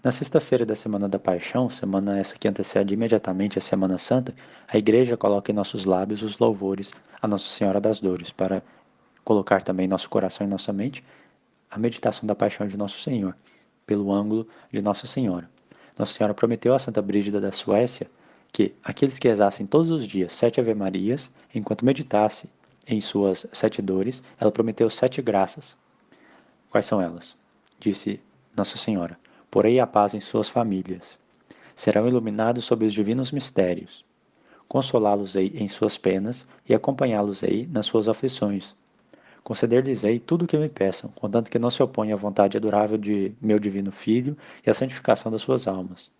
Na sexta-feira da Semana da Paixão, semana essa que antecede imediatamente a Semana Santa, a Igreja coloca em nossos lábios os louvores a Nossa Senhora das Dores, para colocar também em nosso coração e nossa mente a meditação da paixão de Nosso Senhor, pelo ângulo de Nossa Senhora. Nossa Senhora prometeu a Santa Brígida da Suécia que aqueles que rezassem todos os dias 7 Ave-Marias, enquanto meditasse em suas 7 dores, ela prometeu 7 graças. Quais são elas? Disse Nossa Senhora: porei a paz em suas famílias. Serão iluminados sob os divinos mistérios. Consolá-los-ei em suas penas e acompanhá-los-ei nas suas aflições. Conceder-lhes-ei tudo o que me peçam, contanto que não se oponha à vontade adorável de meu divino Filho e à santificação das suas almas.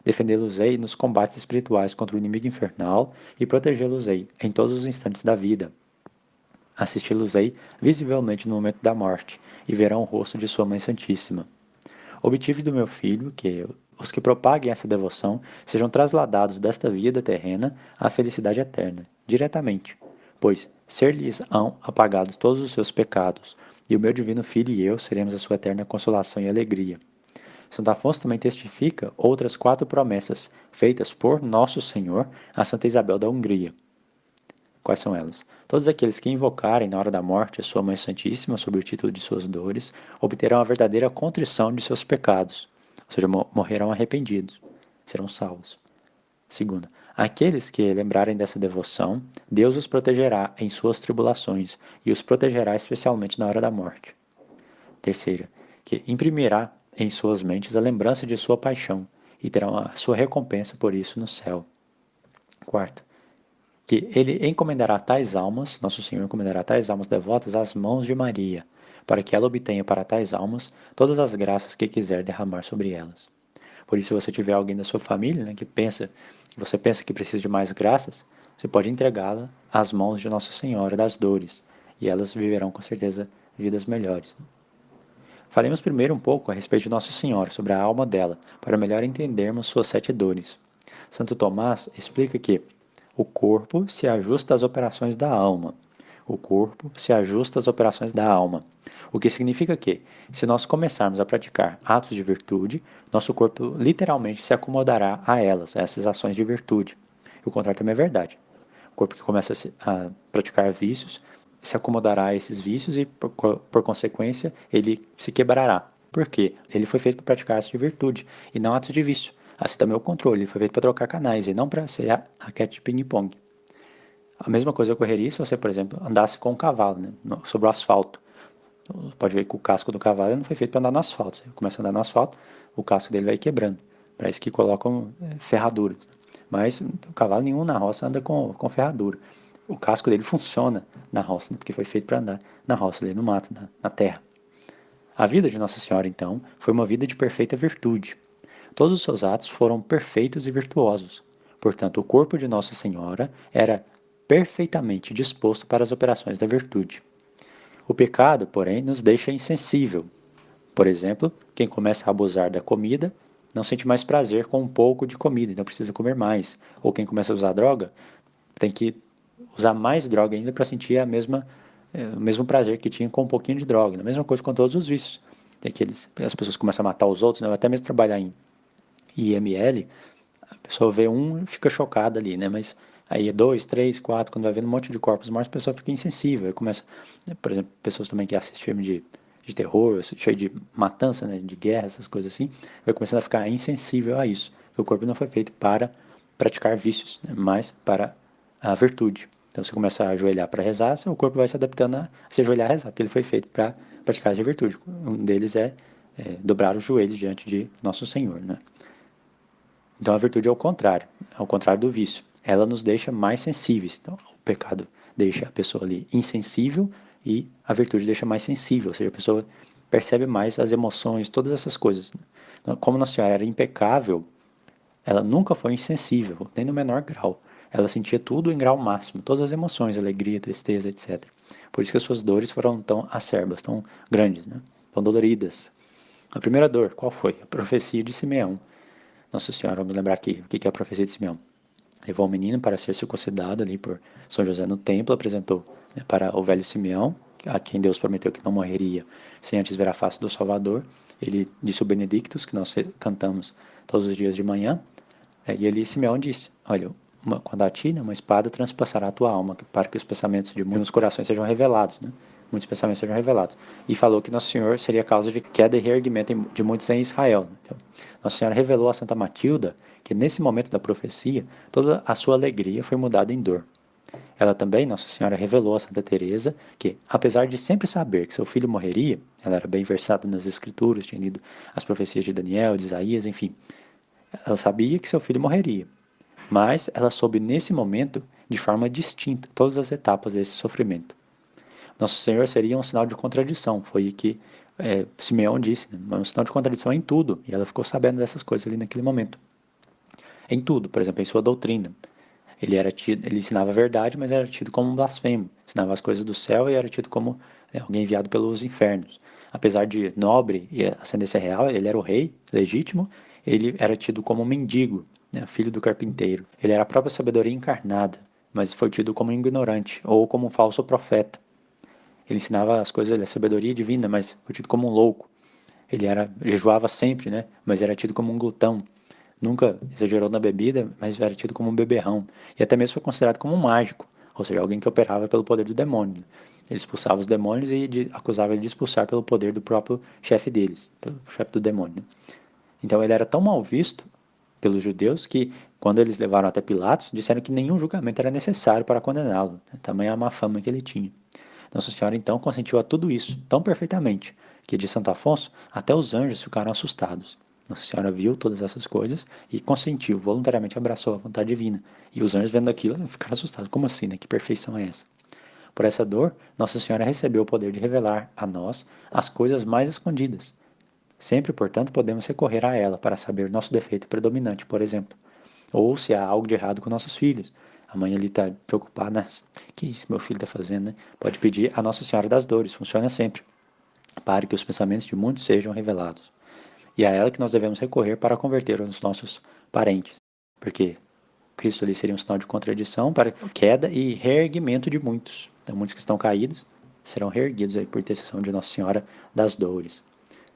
Defendê-los-ei nos combates espirituais contra o inimigo infernal e protegê-los-ei em todos os instantes da vida. Assisti-los-ei visivelmente no momento da morte, e verão o rosto de sua Mãe Santíssima. Obtive do meu Filho que os que propaguem essa devoção sejam trasladados desta vida terrena à felicidade eterna, diretamente, pois ser-lhes-ão apagados todos os seus pecados, e o meu divino Filho e eu seremos a sua eterna consolação e alegria. Santo Afonso também testifica outras 4 promessas feitas por Nosso Senhor a Santa Isabel da Hungria. Quais são elas? Todos aqueles que invocarem na hora da morte a sua Mãe Santíssima sob o título de suas dores, obterão a verdadeira contrição de seus pecados, ou seja, morrerão arrependidos, serão salvos. Segunda, aqueles que lembrarem dessa devoção, Deus os protegerá em suas tribulações e os protegerá especialmente na hora da morte. Terceira, que imprimirá em suas mentes a lembrança de sua paixão e terão a sua recompensa por isso no céu. Quarta, que ele encomendará tais almas, Nosso Senhor encomendará tais almas devotas às mãos de Maria, para que ela obtenha para tais almas todas as graças que quiser derramar sobre elas. Por isso, se você tiver alguém da sua família, que você pensa que precisa de mais graças, você pode entregá-la às mãos de Nossa Senhora das Dores, e elas viverão com certeza vidas melhores. Falemos primeiro um pouco a respeito de Nossa Senhora, sobre a alma dela, para melhor entendermos suas 7 dores. Santo Tomás explica que o corpo se ajusta às operações da alma. O corpo se ajusta às operações da alma. O que significa que, se nós começarmos a praticar atos de virtude, nosso corpo literalmente se acomodará a elas, a essas ações de virtude. E o contrário também é verdade. O corpo que começa a praticar vícios se acomodará a esses vícios e, por consequência, ele se quebrará. Por quê? Ele foi feito para praticar atos de virtude e não atos de vício. Assim também é o controle, ele foi feito para trocar canais e não para ser a raquete de ping-pong. A mesma coisa ocorreria se você, por exemplo, andasse com um cavalo, sobre o asfalto. Pode ver que o casco do cavalo não foi feito para andar no asfalto. Você começa a andar no asfalto, o casco dele vai quebrando. Para isso que colocam ferraduras. Mas o cavalo nenhum na roça anda com ferradura. O casco dele funciona na roça, porque foi feito para andar na roça, ali no mato, na terra. A vida de Nossa Senhora, então, foi uma vida de perfeita virtude. Todos os seus atos foram perfeitos e virtuosos. Portanto, o corpo de Nossa Senhora era perfeitamente disposto para as operações da virtude. O pecado, porém, nos deixa insensível. Por exemplo, quem começa a abusar da comida não sente mais prazer com um pouco de comida, então precisa comer mais. Ou quem começa a usar droga tem que usar mais droga ainda para sentir o mesmo prazer que tinha com um pouquinho de droga. A mesma coisa com todos os vícios. As pessoas começam a matar os outros, até mesmo trabalhar em IML, a pessoa vê um e fica chocada ali, mas aí é 2, 3, 4, quando vai vendo um monte de corpos mortos, a pessoa fica insensível. Aí começa, por exemplo, pessoas também que assistem filme de terror, cheio de matança, de guerra, essas coisas assim, vai começando a ficar insensível a isso. O corpo não foi feito para praticar vícios, mas para a virtude. Então, você começa a ajoelhar para rezar, seu corpo vai se adaptando a se ajoelhar a rezar, porque ele foi feito para praticar a virtude. Um deles é dobrar os joelhos diante de Nosso Senhor, Então, a virtude é o contrário, ao contrário do vício. Ela nos deixa mais sensíveis. Então, o pecado deixa a pessoa ali insensível e a virtude deixa mais sensível, ou seja, a pessoa percebe mais as emoções, todas essas coisas. Então, como Nossa Senhora era impecável, ela nunca foi insensível, nem no menor grau. Ela sentia tudo em grau máximo, todas as emoções, alegria, tristeza, etc. Por isso que as suas dores foram tão acerbas, tão grandes, tão doloridas. A primeira dor, qual foi? A profecia de Simeão. Nossa Senhora, vamos lembrar aqui, o que é a profecia de Simeão? Levou o menino para ser circuncidado ali por São José no templo, apresentou para o velho Simeão, a quem Deus prometeu que não morreria sem antes ver a face do Salvador, ele disse o Benedictus, que nós cantamos todos os dias de manhã, e ali Simeão disse, olha, quando a ti, né, uma espada transpassará a tua alma, para que os pensamentos de muitos corações sejam revelados, né? Muitos pensamentos sejam revelados. E falou que Nosso Senhor seria causa de queda e reerguimento de muitos em Israel. Então, Nossa Senhora revelou a Santa Matilda que nesse momento da profecia, toda a sua alegria foi mudada em dor. Ela também, Nossa Senhora, revelou a Santa Teresa que, apesar de sempre saber que seu filho morreria, ela era bem versada nas escrituras, tinha lido as profecias de Daniel, de Isaías, enfim, ela sabia que seu filho morreria, mas ela soube nesse momento, de forma distinta, todas as etapas desse sofrimento. Nosso Senhor seria um sinal de contradição, foi o que Simeão disse, né? Um sinal de contradição em tudo, e ela ficou sabendo dessas coisas ali naquele momento. Em tudo, por exemplo, em sua doutrina. Ele ensinava a verdade, mas era tido como um blasfemo. Ensinava as coisas do céu e era tido como alguém enviado pelos infernos. Apesar de nobre e ascendência real, ele era o rei legítimo, ele era tido como um mendigo, né, filho do carpinteiro. Ele era a própria sabedoria encarnada, mas foi tido como um ignorante ou como um falso profeta. Ele ensinava as coisas da sabedoria divina, mas foi tido como um louco. Ele jejuava sempre, né, mas era tido como um glutão. Nunca exagerou na bebida, mas era tido como um beberrão. E até mesmo foi considerado como um mágico, ou seja, alguém que operava pelo poder do demônio. Ele expulsava os demônios e acusava ele de expulsar pelo poder do próprio chefe deles, pelo chefe do demônio. Né? Então ele era tão mal visto pelos judeus que, quando eles levaram até Pilatos, disseram que nenhum julgamento era necessário para condená-lo. Tamanha a má fama que ele tinha. Nossa Senhora então consentiu a tudo isso tão perfeitamente que, de Santo Afonso, até os anjos ficaram assustados. Nossa Senhora viu todas essas coisas e consentiu, voluntariamente abraçou a vontade divina. E os anjos, vendo aquilo, ficaram assustados. Como assim, né? Que perfeição é essa? Por essa dor, Nossa Senhora recebeu o poder de revelar a nós as coisas mais escondidas. Sempre, portanto, podemos recorrer a ela para saber nosso defeito predominante, por exemplo. Ou se há algo de errado com nossos filhos. A mãe ali está preocupada, que isso meu filho está fazendo, né? Pode pedir a Nossa Senhora das Dores, funciona sempre, para que os pensamentos de muitos sejam revelados. E é a ela que nós devemos recorrer para converter os nossos parentes. Porque Cristo ali seria um sinal de contradição para queda e reerguimento de muitos. Então, muitos que estão caídos serão reerguidos aí por intercessão de Nossa Senhora das Dores,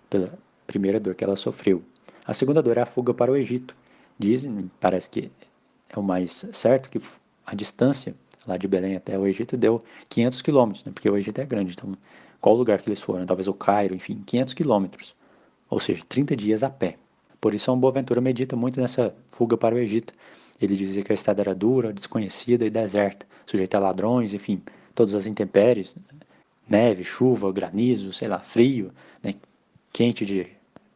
pela primeira dor que ela sofreu. A segunda dor é a fuga para o Egito. Dizem, parece que é o mais certo, que a distância lá de Belém até o Egito deu 500 quilômetros, né? Porque o Egito é grande. Então, qual lugar que eles foram? Talvez o Cairo, enfim, 500 quilômetros. Ou seja, 30 dias a pé. Por isso, São Boaventura medita muito nessa fuga para o Egito. Ele dizia que a estrada era dura, desconhecida e deserta, sujeita a ladrões, enfim, todas as intempéries, neve, chuva, granizo, sei lá, frio, né, quente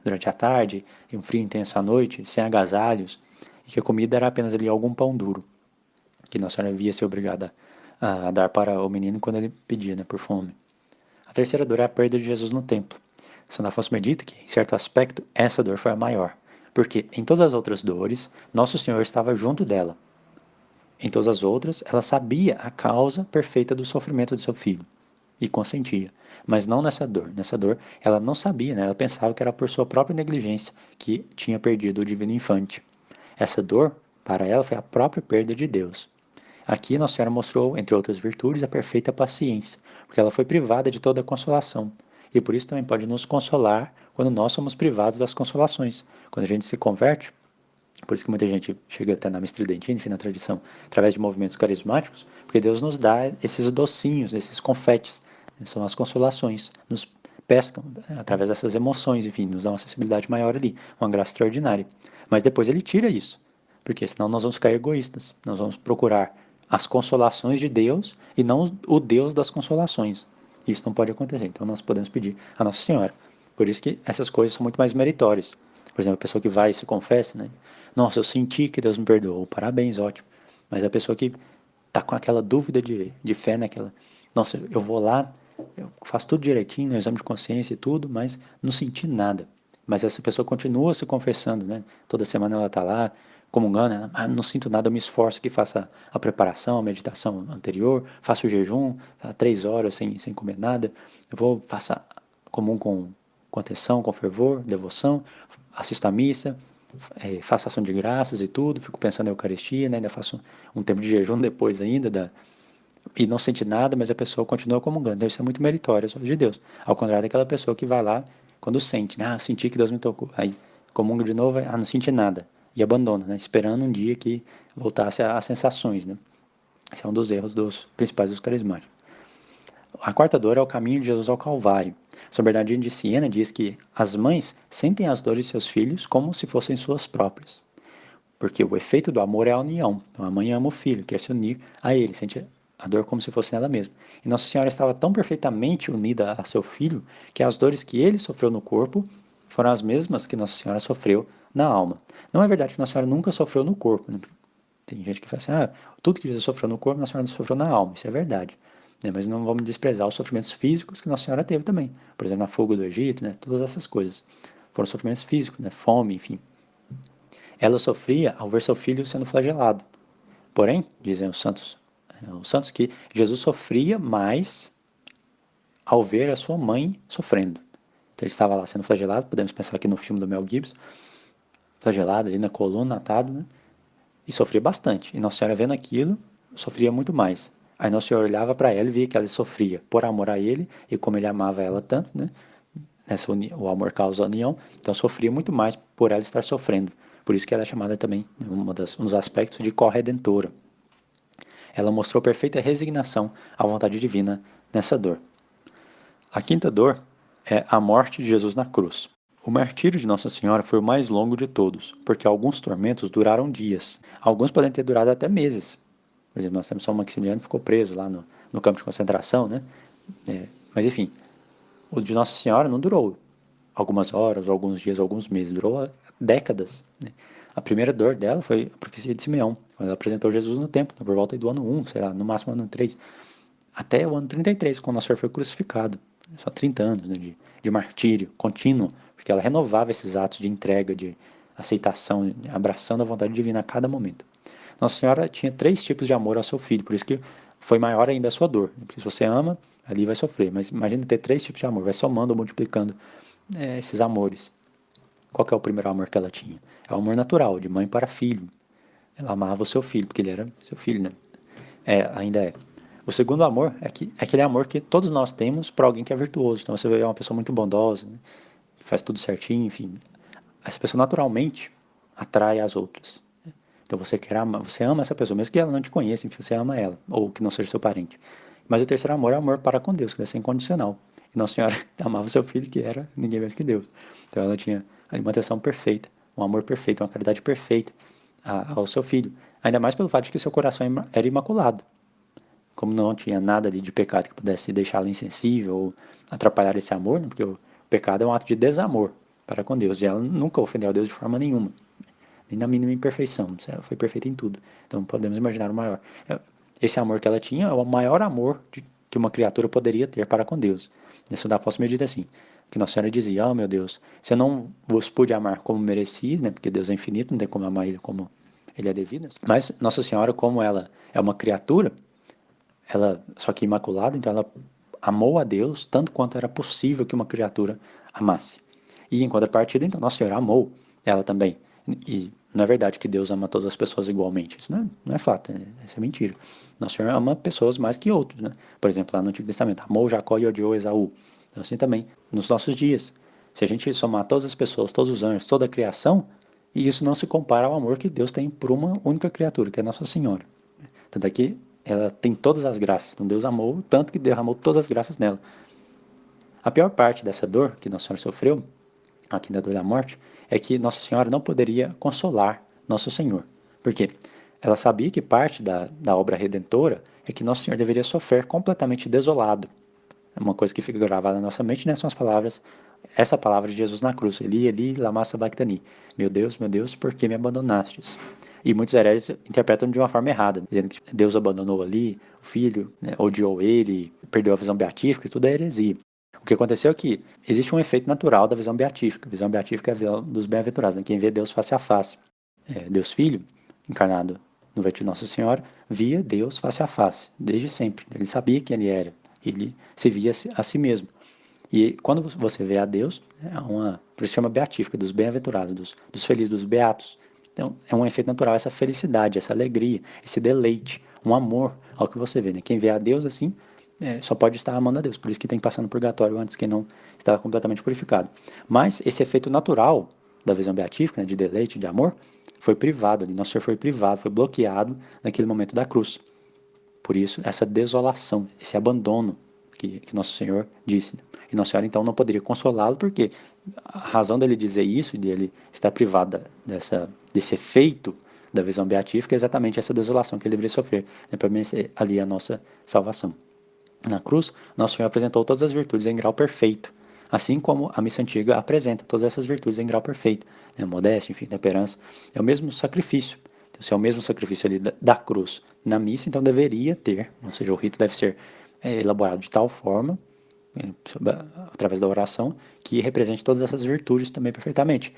durante a tarde e um frio intenso à noite, sem agasalhos, e que a comida era apenas ali algum pão duro, que Nossa Senhora via ser obrigada a dar para o menino quando ele pedia, né, por fome. A terceira dor é a perda de Jesus no templo. Santo Afonso medita que, em certo aspecto, essa dor foi a maior, porque em todas as outras dores, Nosso Senhor estava junto dela. Em todas as outras, ela sabia a causa perfeita do sofrimento de seu filho e consentia, mas não nessa dor. Nessa dor, ela não sabia, né? Ela pensava que era por sua própria negligência que tinha perdido o divino infante. Essa dor, para ela, foi a própria perda de Deus. Aqui, Nossa Senhora mostrou, entre outras virtudes, a perfeita paciência, porque ela foi privada de toda a consolação. E por isso também pode nos consolar quando nós somos privados das consolações. Quando a gente se converte, por isso que muita gente chega até na missa tridentina, enfim, na tradição, através de movimentos carismáticos, porque Deus nos dá esses docinhos, esses confetes, são as consolações, nos pescam através dessas emoções, enfim, nos dá uma sensibilidade maior ali, uma graça extraordinária. Mas depois ele tira isso, porque senão nós vamos ficar egoístas, nós vamos procurar as consolações de Deus e não o Deus das consolações. Isso não pode acontecer, então nós podemos pedir a Nossa Senhora. Por isso que essas coisas são muito mais meritórias. Por exemplo, a pessoa que vai e se confessa, né? Nossa, eu senti que Deus me perdoou, parabéns, ótimo. Mas a pessoa que tá com aquela dúvida de fé naquela, nossa, eu vou lá, eu faço tudo direitinho, no exame de consciência e tudo, mas não senti nada. Mas essa pessoa continua se confessando, né? Toda semana ela tá lá, comungando, ela, não sinto nada, eu me esforço que faça a preparação, a meditação anterior, faço o jejum, 3 horas sem comer nada, eu vou, faço comum com atenção, com fervor, devoção, assisto à missa, faço ação de graças e tudo, fico pensando na Eucaristia, né, ainda faço um tempo de jejum depois ainda, e não sente nada, mas a pessoa continua comungando. Então isso é muito meritório, só de Deus. Ao contrário daquela pessoa que vai lá, quando sente, né? Senti que Deus me tocou. Aí comunga de novo, não senti nada. E abandona, né? Esperando um dia que voltasse às sensações, né? Esse é um dos erros dos principais dos carismáticos. A quarta dor é o caminho de Jesus ao Calvário. São Bernardino de Siena diz que as mães sentem as dores de seus filhos como se fossem suas próprias. Porque o efeito do amor é a união. Então a mãe ama o filho, quer se unir a ele, sente a dor como se fosse nela mesma. E Nossa Senhora estava tão perfeitamente unida a seu filho que as dores que ele sofreu no corpo foram as mesmas que Nossa Senhora sofreu na alma. Não é verdade que Nossa Senhora nunca sofreu no corpo, né? Tem gente que fala assim, tudo que Jesus sofreu no corpo, Nossa Senhora sofreu na alma. Isso é verdade. Né? Mas não vamos desprezar os sofrimentos físicos que Nossa Senhora teve também. Por exemplo, na fuga do Egito, né? Todas essas coisas. Foram sofrimentos físicos, né? Fome, enfim. Ela sofria ao ver seu filho sendo flagelado. Porém, dizem os santos que Jesus sofria mais ao ver a sua mãe sofrendo. Então ele estava lá sendo flagelado, podemos pensar aqui no filme do Mel Gibson, flagelado ali na coluna, atado, né? E sofria bastante. E Nossa Senhora vendo aquilo, sofria muito mais. Aí Nossa Senhora olhava para ela e via que ela sofria por amor a ele, e como ele amava ela tanto, né? O amor causa a união, então sofria muito mais por ela estar sofrendo. Por isso que ela é chamada também, um dos aspectos de corredentora. Ela mostrou perfeita resignação à vontade divina nessa dor. A quinta dor é a morte de Jesus na cruz. O martírio de Nossa Senhora foi o mais longo de todos, porque alguns tormentos duraram dias. Alguns podem ter durado até meses. Por exemplo, nós temos São Maximiliano que ficou preso lá no campo de concentração, né? Mas enfim, o de Nossa Senhora não durou algumas horas, alguns dias, alguns meses, durou décadas. Né? A primeira dor dela foi a profecia de Simeão, quando ela apresentou Jesus no templo, por volta do ano 1, sei lá, no máximo ano 3, até o ano 33, quando Nosso Senhor foi crucificado. Só 30 anos, né, de martírio contínuo, porque ela renovava esses atos de entrega, de aceitação, abraçando a vontade divina a cada momento. Nossa Senhora tinha 3 tipos de amor ao seu filho, por isso que foi maior ainda a sua dor. Porque se você ama, ali vai sofrer. Mas imagina ter 3 tipos de amor, vai somando ou multiplicando esses amores. Qual que é o primeiro amor que ela tinha? É o amor natural, de mãe para filho. Ela amava o seu filho, porque ele era seu filho, né? Ainda é. O segundo amor é aquele amor que todos nós temos para alguém que é virtuoso. Então você vê uma pessoa muito bondosa, né? Faz tudo certinho, enfim. Essa pessoa naturalmente atrai as outras. Então você você ama essa pessoa, mesmo que ela não te conheça, enfim, você ama ela, ou que não seja seu parente. Mas o terceiro amor é o amor para com Deus, que é sem condicional. E Nossa Senhora amava seu filho, que era ninguém mais que Deus. Então ela tinha ali uma atenção perfeita, um amor perfeito, uma caridade perfeita ao seu filho. Ainda mais pelo fato de que seu coração era imaculado. Como não tinha nada ali de pecado que pudesse deixá-la insensível ou atrapalhar esse amor, né? Porque o pecado é um ato de desamor para com Deus. E ela nunca ofendeu a Deus de forma nenhuma, nem na mínima imperfeição. Ela foi perfeita em tudo. Então podemos imaginar o maior. Esse amor que ela tinha é o maior amor que uma criatura poderia ter para com Deus. Nessa da falsa medida assim, que Nossa Senhora dizia, meu Deus, se eu não vos pude amar como mereci, né, porque Deus é infinito, não tem como amar ele como ele é devido, mas Nossa Senhora, como ela é uma criatura, ela só que imaculada, então ela amou a Deus tanto quanto era possível que uma criatura amasse. E em contrapartida, então, Nossa Senhora amou ela também. E não é verdade que Deus ama todas as pessoas igualmente. Isso não é fato, isso é mentira. Nossa Senhora ama pessoas mais que outros, né? Por exemplo, lá no Antigo Testamento, amou Jacó e odiou Esaú. Então, assim também, nos nossos dias, se a gente somar todas as pessoas, todos os anjos, toda a criação, e isso não se compara ao amor que Deus tem por uma única criatura, que é Nossa Senhora. Tanto é que ela tem todas as graças. Então Deus amou tanto que derramou todas as graças nela. A pior parte dessa dor que Nossa Senhora sofreu, aqui da dor da morte, é que Nossa Senhora não poderia consolar Nosso Senhor. Por quê? Ela sabia que parte da obra redentora é que Nosso Senhor deveria sofrer completamente desolado. É uma coisa que fica gravada na nossa mente, né? São as palavras, essa palavra de Jesus na cruz. Eli, Eli, lama sabachthani. Meu Deus, por que me abandonastes? E muitos hereges interpretam de uma forma errada, dizendo que Deus abandonou ali o filho, né, odiou ele, perdeu a visão beatífica, tudo é heresia. O que aconteceu é que existe um efeito natural da visão beatífica. A visão beatífica é a visão dos bem-aventurados, né? Quem vê Deus face a face. Deus Filho, encarnado no ventre de Nossa Senhora, via Deus face a face, desde sempre. Ele sabia quem ele era, ele se via a si mesmo. E quando você vê a Deus, por isso chama beatífica, dos bem-aventurados, dos felizes, dos beatos. Então, é um efeito natural essa felicidade, essa alegria, esse deleite, um amor ao que você vê. Né? Quem vê a Deus assim, só pode estar amando a Deus, por isso que tem que passar no purgatório antes, quem não está completamente purificado. Mas esse efeito natural da visão beatífica, né, de deleite, de amor, foi privado ali, nosso Senhor foi privado, foi bloqueado naquele momento da cruz. Por isso, essa desolação, esse abandono que Nosso Senhor disse. E Nossa Senhora, então, não poderia consolá-lo, porque a razão dele dizer isso, dele estar privado desse efeito da visão beatífica, é exatamente essa desolação que ele deveria sofrer, né, para merecer ali a nossa salvação. Na cruz, Nosso Senhor apresentou todas as virtudes em grau perfeito, assim como a missa antiga apresenta todas essas virtudes em grau perfeito, né, modéstia, enfim, temperança. É o mesmo sacrifício. Então, se é o mesmo sacrifício ali da cruz na missa, então deveria ter, ou seja, o rito deve ser elaborado de tal forma, através da oração, que represente todas essas virtudes também perfeitamente.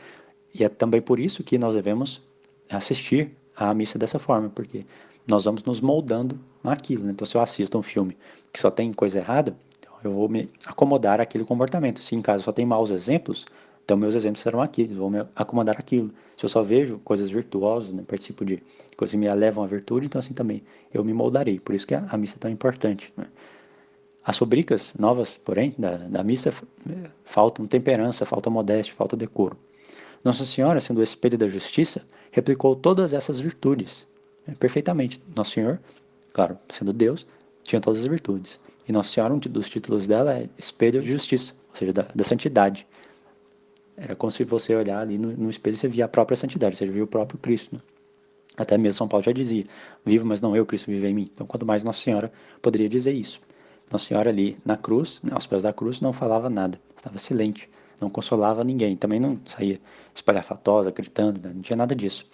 E é também por isso que nós devemos assistir à missa dessa forma, porque nós vamos nos moldando naquilo, né? Então, se eu assisto um filme que só tem coisa errada, então eu vou me acomodar àquele comportamento. Se em casa só tem maus exemplos, então meus exemplos serão aqueles, vou me acomodar àquilo. Se eu só vejo coisas virtuosas, né, participo de coisas que me levam à virtude, então assim também eu me moldarei. Por isso que a missa é tão importante, né? As rubricas novas, porém, da missa faltam temperança, falta modéstia, falta decoro. Nossa Senhora, sendo o espelho da justiça, replicou todas essas virtudes perfeitamente. Nosso Senhor, claro, sendo Deus, tinha todas as virtudes. E Nossa Senhora, um dos títulos dela é espelho de justiça, ou seja, da santidade. É como se você olhar ali no espelho e você via a própria santidade, você via o próprio Cristo, né? Até mesmo São Paulo já dizia, vivo, mas não eu, Cristo vive em mim. Então, quanto mais Nossa Senhora poderia dizer isso. Nossa Senhora ali na cruz, aos pés da cruz, não falava nada, estava silente, não consolava ninguém, também não saía espalhafatosa, gritando, né? Não tinha nada disso.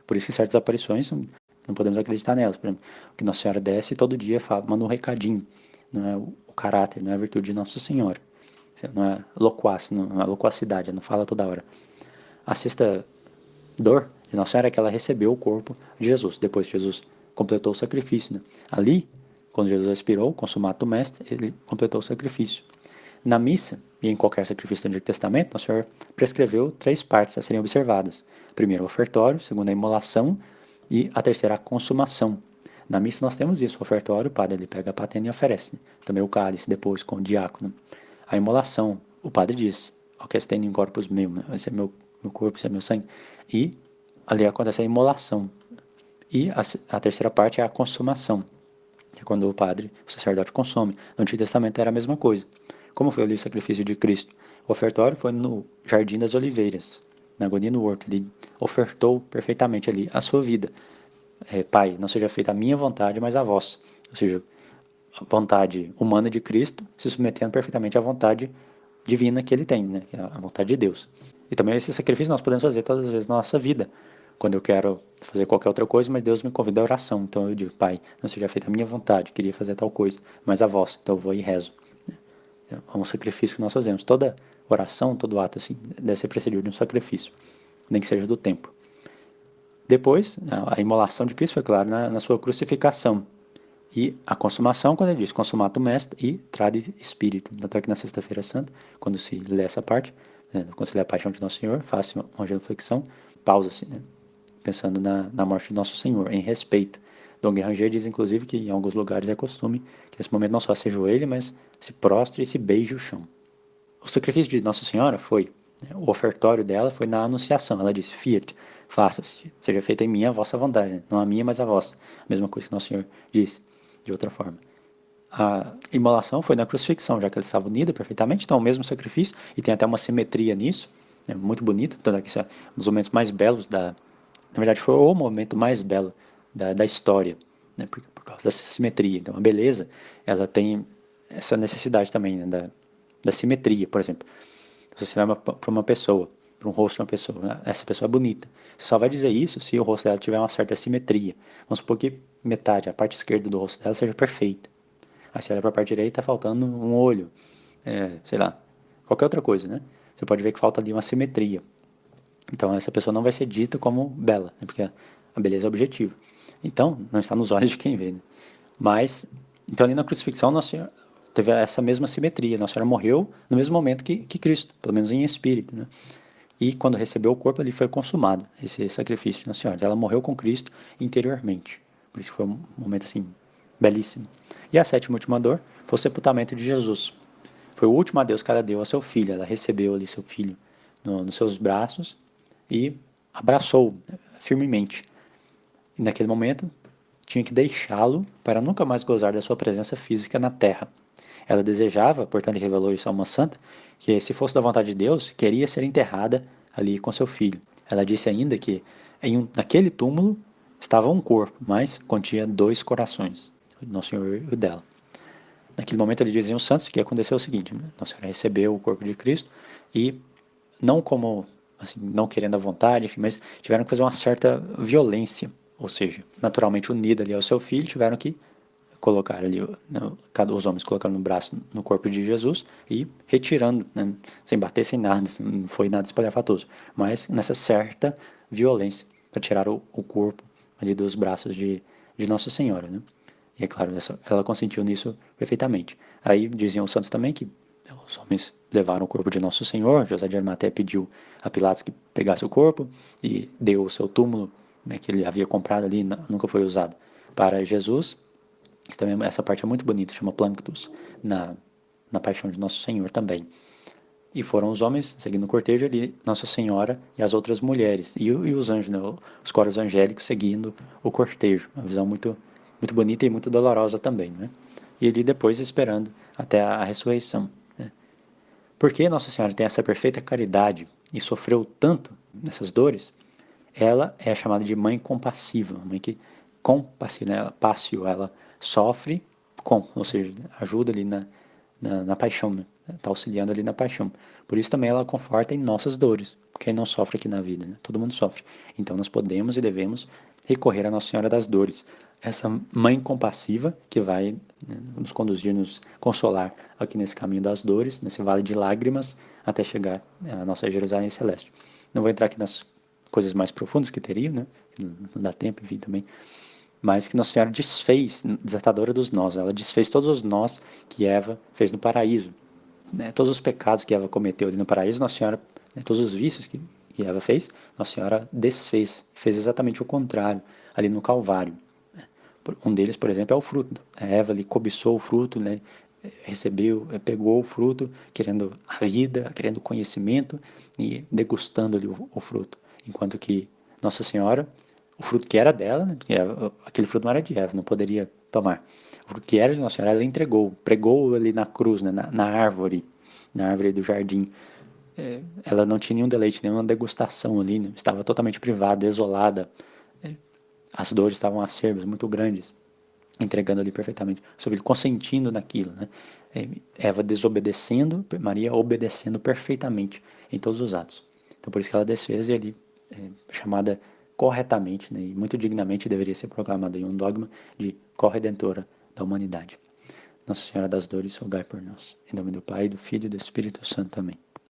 Por isso que certas aparições não podemos acreditar nelas. Por exemplo, que Nossa Senhora desce e todo dia manda um recadinho, não é o caráter, não é a virtude de Nossa Senhora. Não é loquaz, não é loquacidade, ela não fala toda hora. A sexta dor de Nossa Senhora é que ela recebeu o corpo de Jesus, depois que Jesus completou o sacrifício, né? Ali, quando Jesus expirou, consumato mestre, ele completou o sacrifício. Na missa, e em qualquer sacrifício do Antigo Testamento, Nosso Senhor prescreveu 3 partes a serem observadas. Primeiro, o ofertório, segundo, a imolação, e a terceira, a consumação. Na missa nós temos isso, o ofertório, o padre ele pega a patena e oferece, né? Também o cálice, depois com o diácono. A imolação, o padre diz, o que tem em corpus meu, né? Esse é meu corpo, esse é meu sangue. E ali acontece a imolação. E a terceira parte é a consumação, que é quando o padre, o sacerdote consome. No Antigo Testamento era a mesma coisa. Como foi ali o sacrifício de Cristo? O ofertório foi no Jardim das Oliveiras, na agonia no horto. Ele ofertou perfeitamente ali a sua vida. Pai, não seja feita a minha vontade, mas a vossa. Ou seja, a vontade humana de Cristo se submetendo perfeitamente à vontade divina que ele tem, né? Que é a vontade de Deus. E também esse sacrifício nós podemos fazer todas as vezes na nossa vida. Quando eu quero fazer qualquer outra coisa, mas Deus me convida à oração. Então eu digo, Pai, não seja feita a minha vontade, queria fazer tal coisa, mas a vossa. Então eu vou e rezo. É um sacrifício que nós fazemos. Toda oração, todo ato assim, deve ser precedido de um sacrifício, nem que seja do tempo. Depois, a imolação de Cristo foi, claro, na sua crucificação. E a consumação, quando ele diz consumatum est e trade espírito. Tanto é que na Sexta-feira Santa, quando se lê essa parte, né, quando se lê a paixão de Nosso Senhor, faça uma genuflexão, pausa-se, né, pensando na morte de Nosso Senhor, em respeito. Dom Guéranger diz, inclusive, que em alguns lugares é costume que nesse momento não só se ajoelhe, mas se prostre e se beije o chão. O sacrifício de Nossa Senhora foi, né, o ofertório dela foi na Anunciação. Ela disse, Fiat, faça-se, seja feita em mim a vossa vontade, né, não a minha, mas a vossa. A mesma coisa que Nosso Senhor disse, de outra forma. A imolação foi na crucifixão, já que ela estava unida perfeitamente, então o mesmo sacrifício, e tem até uma simetria nisso, é muito bonito, tanto é que isso é um dos momentos mais belos na verdade foi o momento mais belo da história, né, por causa dessa simetria. Então a beleza, ela tem essa necessidade também, né, da simetria, por exemplo. Se você vai para uma pessoa, para um rosto de uma pessoa, essa pessoa é bonita. Você só vai dizer isso se o rosto dela tiver uma certa simetria. Vamos supor que metade, a parte esquerda do rosto dela seja perfeita. Aí você olha para a parte direita, está faltando um olho, sei lá, qualquer outra coisa, né? Você pode ver que falta ali uma simetria. Então essa pessoa não vai ser dita como bela, né? Porque a beleza é objetiva. Então, não está nos olhos de quem vê, né? Mas, então ali na crucifixão, Nossa Senhora teve essa mesma simetria. Nossa Senhora morreu no mesmo momento que Cristo, pelo menos em espírito, né? E quando recebeu o corpo, ali foi consumado esse sacrifício de Nossa Senhora. Ela morreu com Cristo interiormente. Por isso foi um momento assim, belíssimo. E a sétima e última dor foi o sepultamento de Jesus. Foi o último adeus que ela deu ao seu filho. Ela recebeu ali seu filho nos seus braços e abraçou firmemente. E naquele momento, tinha que deixá-lo para nunca mais gozar da sua presença física na terra. Ela desejava, portanto revelou isso a uma santa, que se fosse da vontade de Deus, queria ser enterrada ali com seu filho. Ela disse ainda que naquele túmulo estava um corpo, mas continha 2 corações, o Nosso Senhor e o dela. Naquele momento ele dizia aos santos que aconteceu o seguinte, né? Nossa Senhora recebeu o corpo de Cristo e não como, assim, não querendo a vontade, enfim, mas tiveram que fazer uma certa violência, ou seja, naturalmente unida ali ao seu filho, tiveram que colocar ali, os homens colocaram no braço, no corpo de Jesus e retirando, né, sem bater, sem nada, não foi nada espalhafatoso, mas nessa certa violência para tirar o corpo ali dos braços de Nossa Senhora, né? E é claro, ela consentiu nisso perfeitamente. Aí diziam os santos também que os homens levaram o corpo de Nosso Senhor, José de Arimateia pediu a Pilatos que pegasse o corpo e deu o seu túmulo, né, que ele havia comprado ali, nunca foi usado, para Jesus. Também, essa parte é muito bonita, chama Planctus, na paixão de Nosso Senhor também. E foram os homens, seguindo o cortejo ali, Nossa Senhora e as outras mulheres. E os anjos, né, os coros angélicos seguindo o cortejo. Uma visão muito, muito bonita e muito dolorosa também, né? E ali depois esperando até a ressurreição. Né? Porque Nossa Senhora tem essa perfeita caridade e sofreu tanto nessas dores, ela é chamada de mãe compassiva, mãe que compassiva, né? Ela passio, ela sofre com, ou seja, ajuda ali na paixão, né? Está auxiliando ali na paixão. Por isso também ela conforta em nossas dores. Quem não sofre aqui na vida, né? Todo mundo sofre. Então nós podemos e devemos recorrer à Nossa Senhora das Dores. Essa mãe compassiva que vai, né, nos conduzir, nos consolar aqui nesse caminho das dores, nesse vale de lágrimas, até chegar à nossa Jerusalém Celeste. Não vou entrar aqui nas coisas mais profundas que teria, né? Não dá tempo, enfim, também. Mas que Nossa Senhora desfez, desatadora dos nós, ela desfez todos os nós que Eva fez no paraíso. Né? Todos os pecados que Eva cometeu ali no paraíso, Nossa Senhora, né, todos os vícios que Eva fez, Nossa Senhora desfez, fez exatamente o contrário ali no Calvário. Um deles, por exemplo, é o fruto. A Eva ali cobiçou o fruto, né? Recebeu, pegou o fruto, querendo a vida, querendo conhecimento e degustando ali o fruto. Enquanto que Nossa Senhora, o fruto que era dela, né? Aquele fruto não era de Eva, não poderia tomar. O fruto que era de Nossa Senhora, ela entregou, pregou ali na cruz, né? na árvore do jardim. Ela não tinha nenhum deleite, nenhuma degustação ali, né? Estava totalmente privada, desolada. As dores estavam acerbas, muito grandes, entregando ali perfeitamente. Seu filho consentindo naquilo, né? Eva desobedecendo, Maria obedecendo perfeitamente em todos os atos. Então por isso que ela desfez e ali, chamada corretamente, né, e muito dignamente deveria ser proclamada em um dogma de corredentora da humanidade. Nossa Senhora das Dores, rogai por nós. Em nome do Pai, do Filho e do Espírito Santo. Amém.